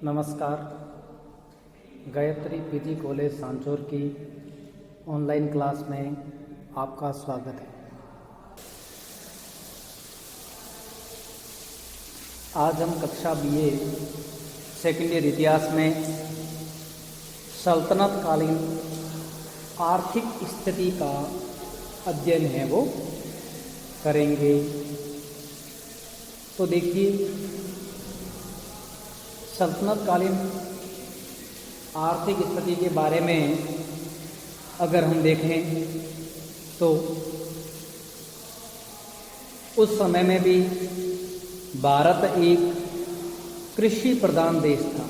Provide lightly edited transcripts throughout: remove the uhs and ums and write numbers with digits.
नमस्कार। Gayatri PG college Sanchore की online class में आपका स्वागत है। आज हम कक्षा बीए सेकेंड ईयर इतिहास में सल्तनत कालीन आर्थिक स्थिति का अध्ययन है वो करेंगे। तो देखिए, सल्तनत कालीन आर्थिक स्थिति के बारे में अगर हम देखें तो उस समय में भी भारत एक कृषि प्रधान देश था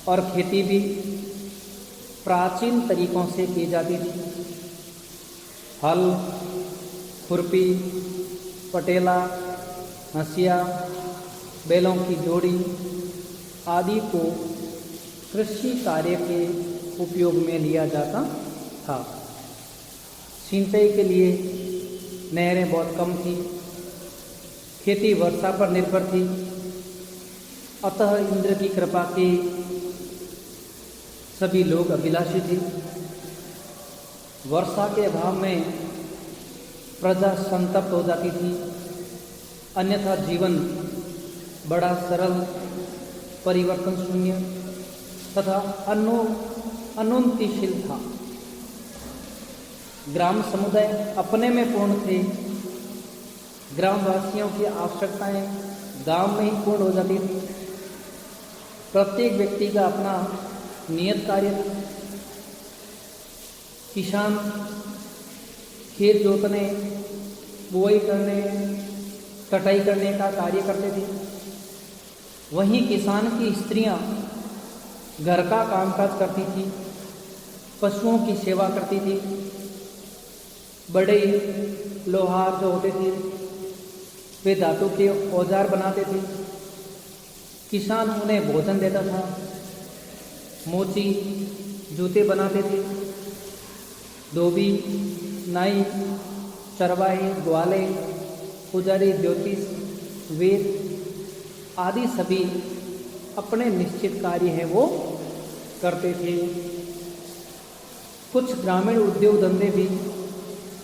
और खेती भी प्राचीन तरीकों से की जाती थी। हल, खुरपी, पटेला, हंसिया, बैलों की जोड़ी आदि को कृषि कार्य के उपयोग में लिया जाता था। सिंचाई के लिए नहरें बहुत कम थी, खेती वर्षा पर निर्भर थी। अतः इंद्र की कृपा के सभी लोग अभिलाषी थे। वर्षा के अभाव में प्रजा संतप्त हो जाती थी, अन्यथा जीवन बड़ा सरल, परिवर्तन शून्य तथा अनुन्नतिशील था। ग्राम समुदाय अपने में पूर्ण थे। ग्रामवासियों की आवश्यकताएं गांव में ही पूर्ण हो जाती थी। प्रत्येक व्यक्ति का अपना नियत कार्य था। किसान खेत जोतने, बुआई करने, कटाई करने का कार्य करते थे। वहीं किसान की स्त्रियां घर का कामकाज करती थी, पशुओं की सेवा करती थी। बड़े लोहार जो होते थे वे धातु के औजार बनाते थे। किसान उन्हें भोजन देता था। मोची जूते बनाते थे। धोबी, नाई, चरवाहे, ग्वाले, पुजारी, ज्योतिष, वेद आदि सभी अपने निश्चित कार्य हैं वो करते थे। कुछ ग्रामीण उद्योग धंधे भी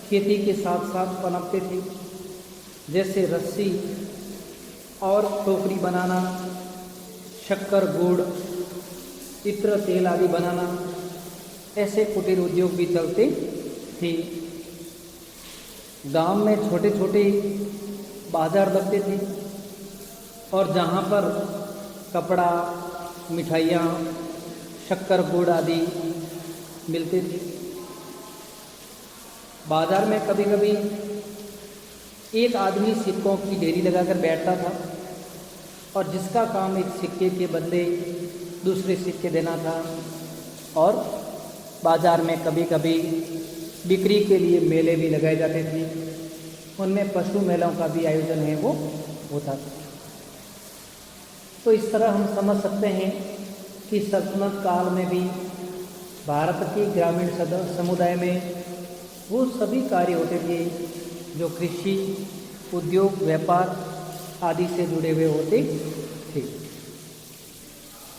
खेती के साथ साथ पनपते थे, जैसे रस्सी और टोकरी बनाना, शक्कर, गुड़, इत्र, तेल आदि बनाना। ऐसे कुटीर उद्योग भी चलते थे। गांव में छोटे छोटे बाजार लगते थे और जहाँ पर कपड़ा, मिठाइयाँ, शक्कर, गुड़ आदि मिलते थे। बाजार में कभी कभी एक आदमी सिक्कों की ढेरी लगाकर बैठता था और जिसका काम एक सिक्के के बदले दूसरे सिक्के देना था। और बाजार में कभी कभी बिक्री के लिए मेले भी लगाए जाते थे। उनमें पशु मेलों का भी आयोजन है वो होता था। तो इस तरह हम समझ सकते हैं कि सल्तनत काल में भी भारत के ग्रामीण समुदाय में वो सभी कार्य होते थे जो कृषि, उद्योग, व्यापार आदि से जुड़े हुए होते थे।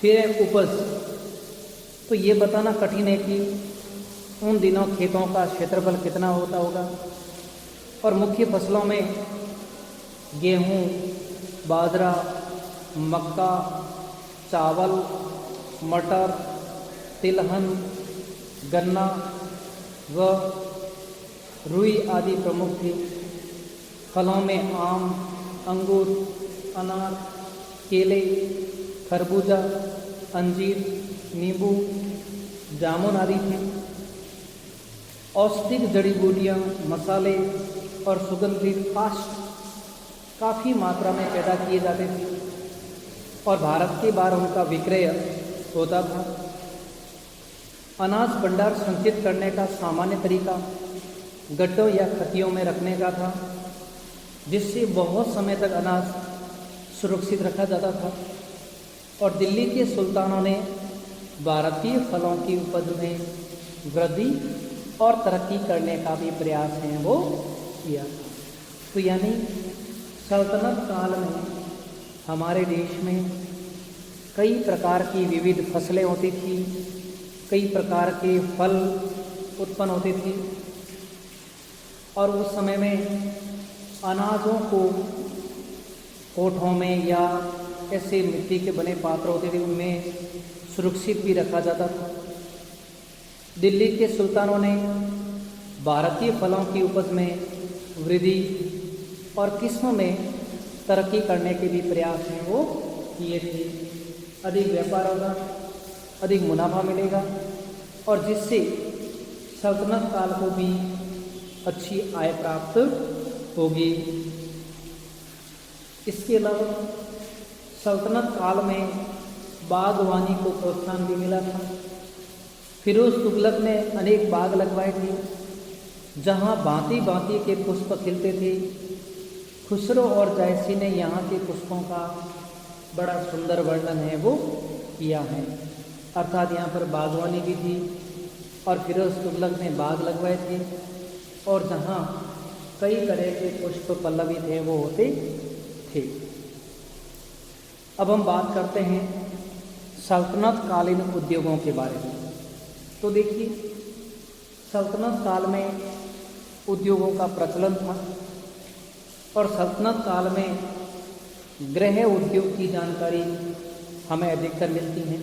फिर उपज, तो ये बताना कठिन है कि उन दिनों खेतों का क्षेत्रफल कितना होता होगा। और मुख्य फसलों में गेहूँ, बाजरा, मक्का, चावल, मटर, तिलहन, गन्ना व रुई आदि प्रमुख थे। फलों में आम, अंगूर, अनार, केले, खरबूजा, अंजीर, नींबू, जामुन आदि थे। औषधिक जड़ी बूटियाँ, मसाले और सुगंधित काष्ठ काफ़ी मात्रा में पैदा किए जाते थे और भारत के बाहर उनका विक्रय होता था। अनाज भंडार संचित करने का सामान्य तरीका गड्ढों या खत्तियों में रखने का था, जिससे बहुत समय तक अनाज सुरक्षित रखा जाता था। और दिल्ली के सुल्तानों ने भारतीय फलों की उपज में वृद्धि और तरक्की करने का भी प्रयास है वो किया। तो यानी सल्तनत काल में हमारे देश में कई प्रकार की विविध फसलें होती थी, कई प्रकार के फल उत्पन्न होते थे। और उस समय में अनाजों को कोठों में या ऐसे मिट्टी के बने पात्र होते थे, उनमें सुरक्षित भी रखा जाता था। दिल्ली के सुल्तानों ने भारतीय फलों की उपज में वृद्धि और किस्म में तरक्की करने के भी प्रयास हैं वो किए थे। अधिक व्यापार होगा, अधिक मुनाफा मिलेगा और जिससे सल्तनत काल को भी अच्छी आय प्राप्त होगी। इसके अलावा सल्तनत काल में बागवानी को प्रोत्साहन भी मिला था। फिरोज तुगलक ने अनेक बाग लगवाए थे जहाँ भांति भांति के पुष्प खिलते थे। खुसरो और जायसी ने यहाँ के पुष्पों का बड़ा सुंदर वर्णन है वो किया है। अर्थात यहाँ पर बागवानी भी थी और फिरोज तुगलक ने बाग लगवाए थे और जहाँ कई तरह के पुष्प पल्लवी थे वो होते थे। अब हम बात करते हैं सल्तनत कालीन उद्योगों के बारे में। तो देखिए, सल्तनत काल में उद्योगों का प्रचलन था और सल्तनत काल में गृह उद्योग की जानकारी हमें अधिकतर मिलती है।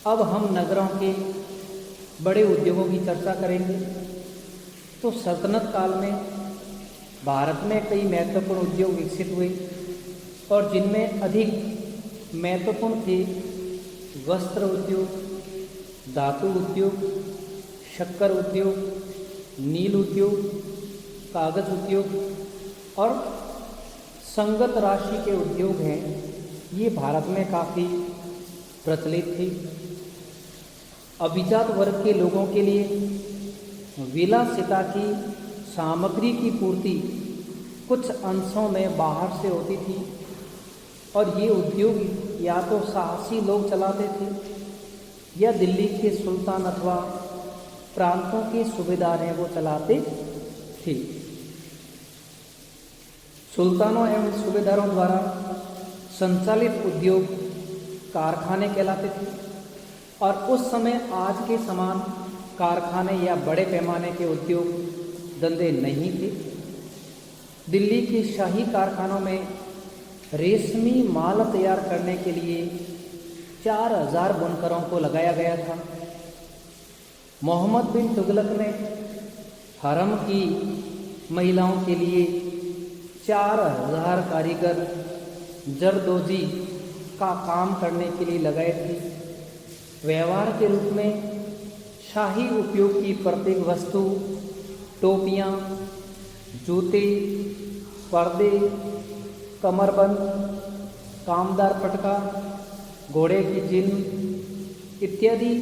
अब हम नगरों के बड़े उद्योगों की चर्चा करेंगे। तो सल्तनत काल में भारत में कई महत्वपूर्ण उद्योग विकसित हुए और जिनमें अधिक महत्वपूर्ण थे वस्त्र उद्योग, धातु उद्योग, शक्कर उद्योग, नील उद्योग, कागज उद्योग और संगत राशि के उद्योग हैं, ये भारत में काफ़ी प्रचलित थे। अभिजात वर्ग के लोगों के लिए विलासिता की सामग्री की पूर्ति कुछ अंशों में बाहर से होती थी और ये उद्योग या तो साहसी लोग चलाते थे या दिल्ली के सुल्तान अथवा प्रांतों के सूबेदार हैं वो चलाते थे। सुल्तानों एवं सूबेदारों द्वारा संचालित उद्योग कारखाने कहलाते थे और उस समय आज के समान कारखाने या बड़े पैमाने के उद्योग धंधे नहीं थे। दिल्ली के शाही कारखानों में रेशमी माल तैयार करने के लिए 4000 बुनकरों को लगाया गया था। मोहम्मद बिन तुगलक ने हरम की महिलाओं के लिए 4000 कारीगर जरदोजी का काम करने के लिए लगाए थे। व्यवहार के रूप में शाही उपयोग की प्रत्येक वस्तु, टोपियाँ, जूते, पर्दे, कमरबंद, कामदार पटका, घोड़े की जिल्द इत्यादि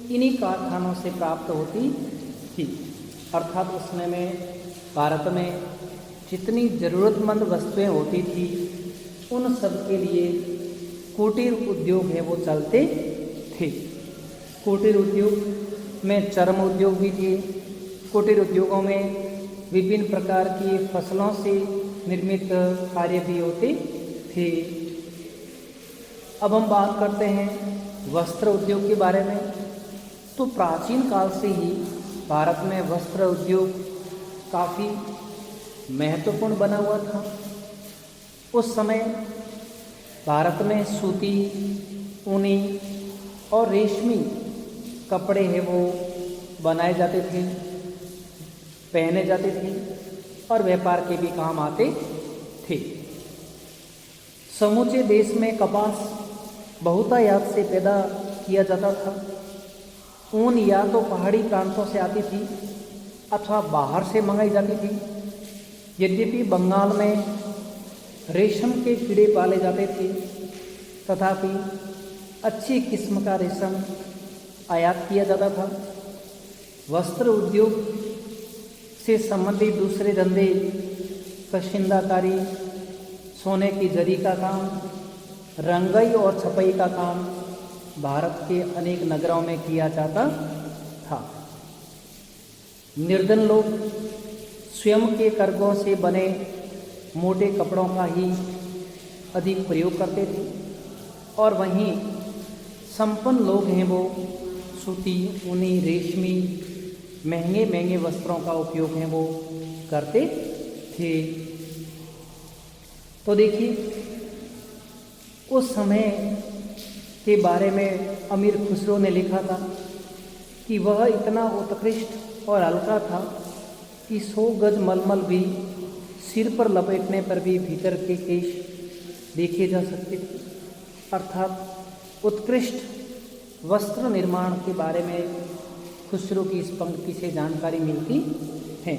इन्हीं कारखानों से प्राप्त होती थी। अर्थात उस समय में भारत में जितनी ज़रूरतमंद वस्तुएं होती थी उन सब के लिए कुटीर उद्योग है वो चलते थे। कुटीर उद्योग में चर्म उद्योग भी थे। कुटीर उद्योगों में विभिन्न प्रकार की फसलों से निर्मित कार्य भी होते थे। अब हम बात करते हैं वस्त्र उद्योग के बारे में। तो प्राचीन काल से ही भारत में वस्त्र उद्योग काफ़ी महत्वपूर्ण बना हुआ था। उस समय भारत में सूती, ऊनी और रेशमी कपड़े हैं वो बनाए जाते थे, पहने जाते थे और व्यापार के भी काम आते थे। समूचे देश में कपास बहुतायत से पैदा किया जाता था। ऊन या तो पहाड़ी प्रांतों से आती थी अथवा बाहर से मंगाई जाती थी। यद्यपि बंगाल में रेशम के कीड़े पाले जाते थे, तथापि अच्छी किस्म का रेशम आयात किया जाता था। वस्त्र उद्योग से संबंधित दूसरे धंधे कशिंदाकारी, सोने की जरी का काम, रंगाई और छपाई का काम भारत के अनेक नगरों में किया जाता था। निर्धन लोग स्वयं के करघों से बने मोटे कपड़ों का ही अधिक प्रयोग करते थे। और वहीं संपन्न लोग हैं वो सूती, ऊनी, रेशमी महंगे महंगे वस्त्रों का उपयोग है वो करते थे। तो देखिए उस समय के बारे में अमीर खुसरो ने लिखा था कि वह इतना उत्कृष्ट और हल्का था कि 100 गज मलमल भी सिर पर लपेटने पर भी भीतर के केश देखे जा सकते थे। अर्थात उत्कृष्ट वस्त्र निर्माण के बारे में खुसरो की इस पंक्ति से जानकारी मिलती है।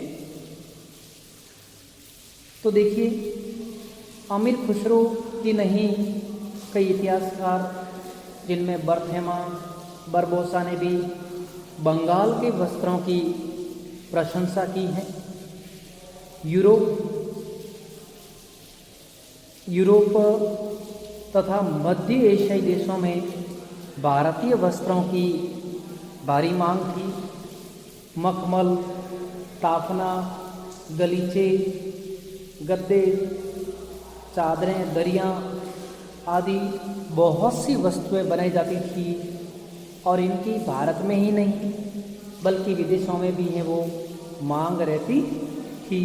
तो देखिए अमीर खुसरो की नहीं कई इतिहासकार जिनमें बर्थेमा, बरबोसा ने भी बंगाल के वस्त्रों की प्रशंसा की है। यूरोप तथा मध्य एशियाई देशों में भारतीय वस्त्रों की भारी मांग थी। मखमल, ताफना, गलीचे, गद्दे, चादरें, दरियाँ आदि बहुत सी वस्तुएं बनाई जाती थी और इनकी भारत में ही नहीं बल्कि विदेशों में भी है वो मांग रहती थी।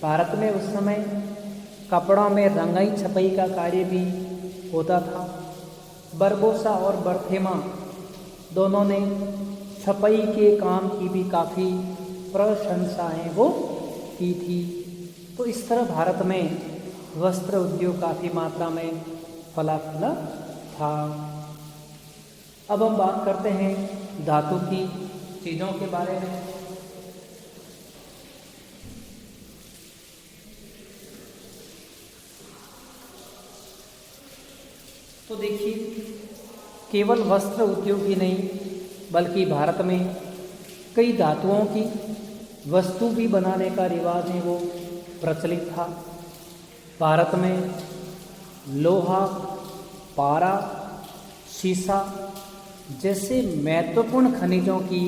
भारत में उस समय कपड़ों में रंगाई छपाई का कार्य भी होता था। बरबोसा और बर्थेमा दोनों ने छपाई के काम की भी काफ़ी प्रशंसाएं वो की थी। तो इस तरह भारत में वस्त्र उद्योग काफ़ी मात्रा में फला फूला था। अब हम बात करते हैं धातु की चीज़ों के बारे में। तो देखिए केवल वस्त्र उद्योग ही नहीं बल्कि भारत में कई धातुओं की वस्तु भी बनाने का रिवाज है वो प्रचलित था। भारत में लोहा, पारा, सीसा जैसे महत्वपूर्ण खनिजों की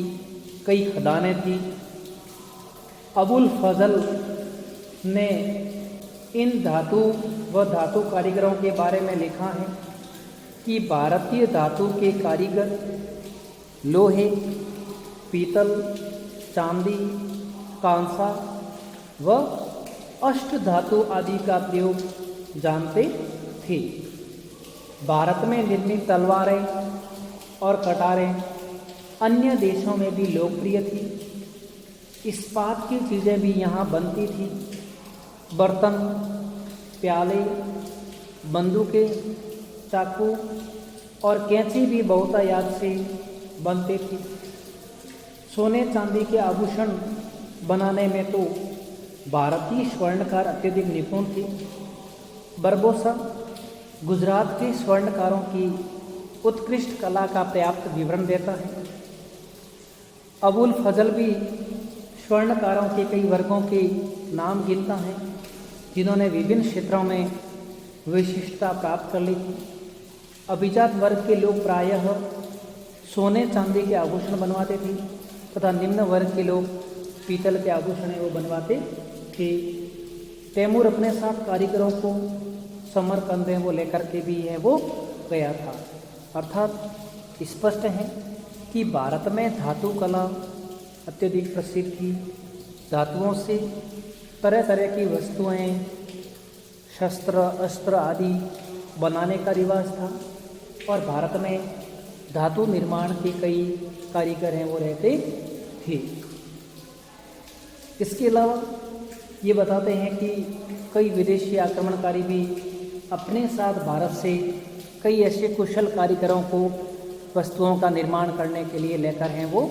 कई खदानें थी। अबुल फजल ने इन धातु व धातु कारीगरों के बारे में लिखा है कि भारतीय धातु के कारीगर लोहे, पीतल, चांदी, कांसा व अष्ट धातु आदि का प्रयोग जानते थे। भारत में निर्मित तलवारें और कटारें अन्य देशों में भी लोकप्रिय थी। इस्पात की चीज़ें भी यहाँ बनती थी। बर्तन, प्याले, बंदूकें, चाकू और कैंची भी बहुतायत से बनते थे। सोने चांदी के आभूषण बनाने में तो भारतीय स्वर्णकार अत्यधिक निपुण थे। बरबोसा गुजरात के स्वर्णकारों की उत्कृष्ट कला का पर्याप्त विवरण देता है। अबुल फजल भी स्वर्णकारों के कई वर्गों के नाम गिनता है जिन्होंने विभिन्न क्षेत्रों में विशिष्टता प्राप्त कर ली थी। अभिजात वर्ग के लोग प्रायः सोने चांदी के आभूषण बनवाते थे तथा निम्न वर्ग के लोग पीतल के आभूषण वो बनवाते थे। तैमूर अपने साथ कारीगरों को समरकंद वो लेकर के भी है वो गया था। अर्थात स्पष्ट है कि भारत में धातु कला अत्यधिक प्रसिद्ध थी। धातुओं से तरह तरह की वस्तुएं, शस्त्र, अस्त्र आदि बनाने का रिवाज था और भारत में धातु निर्माण के कई कारीगर हैं वो रहते थे। इसके अलावा ये बताते हैं कि कई विदेशी आक्रमणकारी भी अपने साथ भारत से कई ऐसे कुशल कारीगरों को वस्तुओं का निर्माण करने के लिए लेकर हैं वो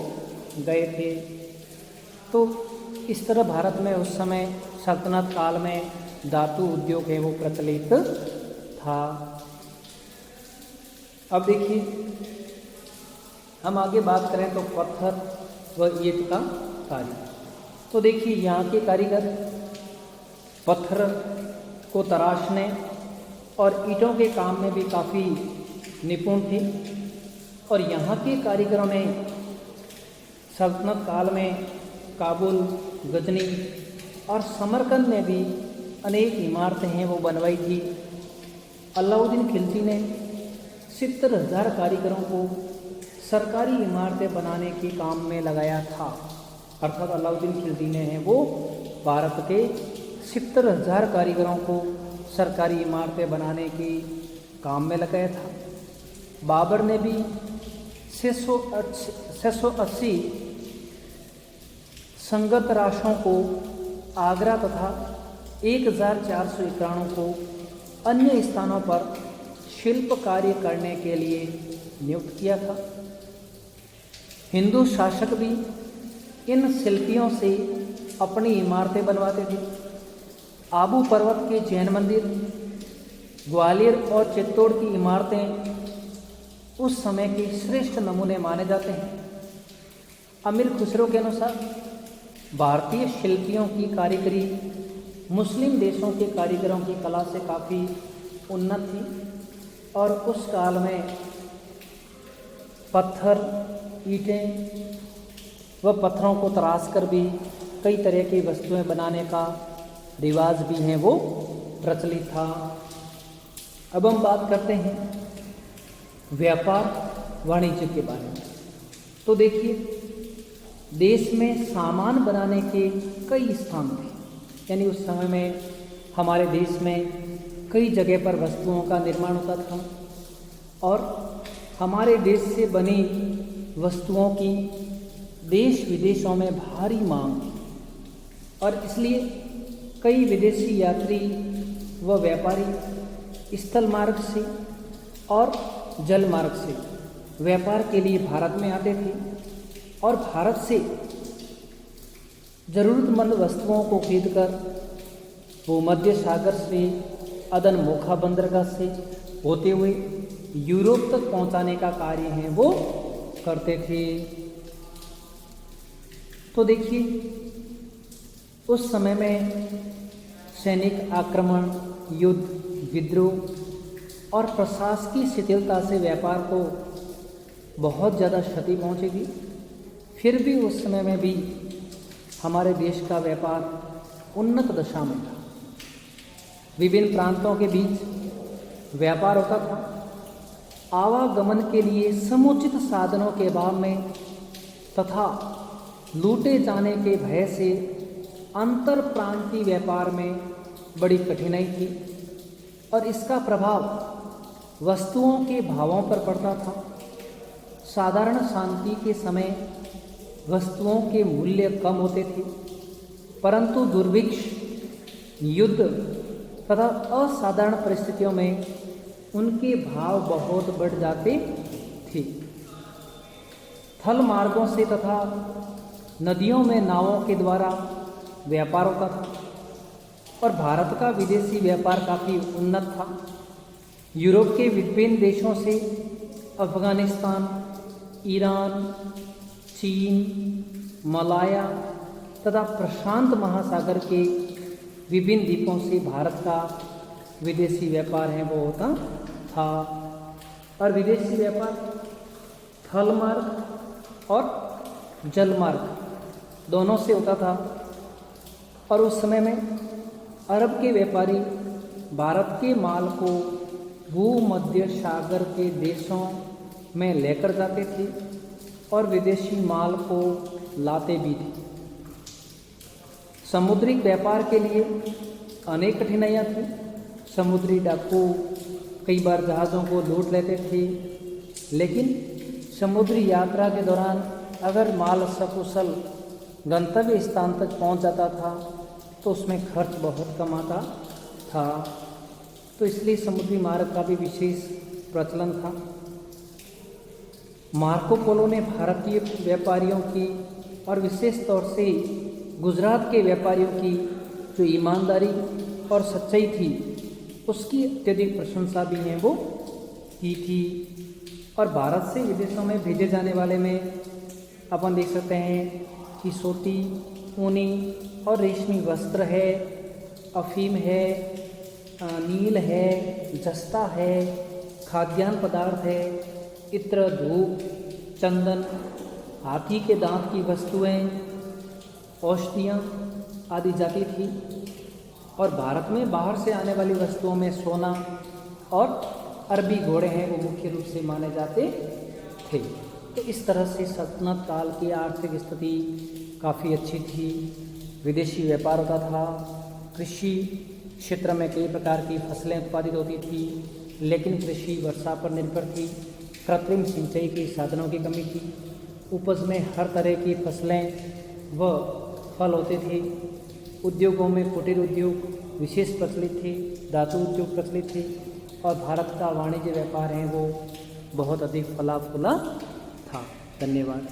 गए थे। तो इस तरह भारत में उस समय सल्तनत काल में धातु उद्योग है वो प्रचलित था। अब देखिए हम आगे बात करें तो पत्थर व ईंट का कार्य। तो देखिए यहाँ के कारीगर पत्थर को तराशने और ईंटों के काम में भी काफ़ी निपुण थे और यहाँ के कारीगरों ने सल्तनत काल में काबुल, गजनी और समरकंद में भी अनेक इमारतें हैं वो बनवाई थी। अलाउद्दीन खिलजी ने 70,000 कारीगरों को सरकारी इमारतें बनाने के काम में लगाया था। अर्थात अलाउद्दीन खिलजी ने है वो भारत के 70,000 कारीगरों को सरकारी इमारतें बनाने के काम में लगाया था। बाबर ने भी 680 संगत राशों को आगरा तथा 1400 एकड़ों को अन्य स्थानों पर शिल्प कार्य करने के लिए नियुक्त किया था। हिंदू शासक भी इन शिल्पियों से अपनी इमारतें बनवाते थे। आबू पर्वत के जैन मंदिर, ग्वालियर और चित्तौड़ की इमारतें उस समय के श्रेष्ठ नमूने माने जाते हैं। अमीर खुसरो के अनुसार भारतीय शिल्पियों की कारीगरी मुस्लिम देशों के कारीगरों की कला से काफ़ी उन्नत थी और उस काल में पत्थर, ईंटें व पत्थरों को तराश कर भी कई तरह की वस्तुएं बनाने का रिवाज भी है वो प्रचलित था। अब हम बात करते हैं व्यापार वाणिज्य के बारे में। तो देखिए, देश में सामान बनाने के कई स्थान थे, यानी उस समय में हमारे देश में कई जगह पर वस्तुओं का निर्माण होता था और हमारे देश से बनी वस्तुओं की देश विदेशों में भारी मांग थी और इसलिए कई विदेशी यात्री व व्यापारी स्थल मार्ग से और जल मार्ग से व्यापार के लिए भारत में आते थे और भारत से ज़रूरतमंद वस्तुओं को खरीदकर वो मध्य सागर से अदन मोखा बंदरगाह से होते हुए यूरोप तक पहुंचाने का कार्य है वो करते थे। तो देखिए, उस समय में सैनिक आक्रमण, युद्ध, विद्रोह और प्रशासकीय शिथिलता से व्यापार को बहुत ज़्यादा क्षति पहुंचेगी। फिर भी उस समय में भी हमारे देश का व्यापार उन्नत दशा में था। विभिन्न प्रांतों के बीच व्यापार होता था। आवागमन के लिए समुचित साधनों के अभाव में तथा लूटे जाने के भय से अंतर प्रांतीय व्यापार में बड़ी कठिनाई थी और इसका प्रभाव वस्तुओं के भावों पर पड़ता था। साधारण शांति के समय वस्तुओं के मूल्य कम होते थे, परंतु दुर्भिक्ष, युद्ध तथा असाधारण परिस्थितियों में उनके भाव बहुत बढ़ जाते थे। थल मार्गों से तथा नदियों में नावों के द्वारा व्यापार होता था और भारत का विदेशी व्यापार काफ़ी उन्नत था। यूरोप के विभिन्न देशों से अफगानिस्तान, ईरान, चीन, मलाया तथा प्रशांत महासागर के विभिन्न द्वीपों से भारत का विदेशी व्यापार है वो होता था। और विदेशी व्यापार थल मार्ग और जल मार्ग दोनों से होता था और उस समय में अरब के व्यापारी भारत के माल को भूमध्य सागर के देशों में लेकर जाते थे और विदेशी माल को लाते भी थे। समुद्री व्यापार के लिए अनेक कठिनाइयाँ थी। समुद्री डाकू कई बार जहाज़ों को लूट लेते थे, लेकिन समुद्री यात्रा के दौरान अगर माल सकुशल गंतव्य स्थान तक पहुंच जाता था तो उसमें खर्च बहुत कम आता था। तो इसलिए समुद्री मार्ग का भी विशेष प्रचलन था। मार्को पोलो ने भारतीय व्यापारियों की और विशेष तौर से गुजरात के व्यापारियों की जो ईमानदारी और सच्चाई थी उसकी अत्यधिक प्रशंसा भी है वो की थी। और भारत से विदेशों में भेजे जाने वाले में अपन देख सकते हैं कि सूती, ऊनी और रेशमी वस्त्र है, अफीम है, नील है, जस्ता है, खाद्यान्न पदार्थ है, इत्र, धूप, चंदन, हाथी के दांत की वस्तुएं, औषधियाँ आदि जाती थी। और भारत में बाहर से आने वाली वस्तुओं में सोना और अरबी घोड़े हैं वो मुख्य रूप से माने जाते थे। तो इस तरह से सल्तनत काल की आर्थिक स्थिति काफ़ी अच्छी थी, विदेशी व्यापार होता था, कृषि क्षेत्र में कई प्रकार की फसलें उत्पादित होती थी, लेकिन कृषि वर्षा पर निर्भर थी, कृत्रिम सिंचाई के साधनों की कमी थी, उपज में हर तरह की फसलें व फल होते थे, उद्योगों में कुटीर उद्योग विशेष प्रचलित थे, धातु उद्योग प्रचलित थे और भारत का वाणिज्य व्यापार है वो बहुत अधिक फला फूला था। धन्यवाद।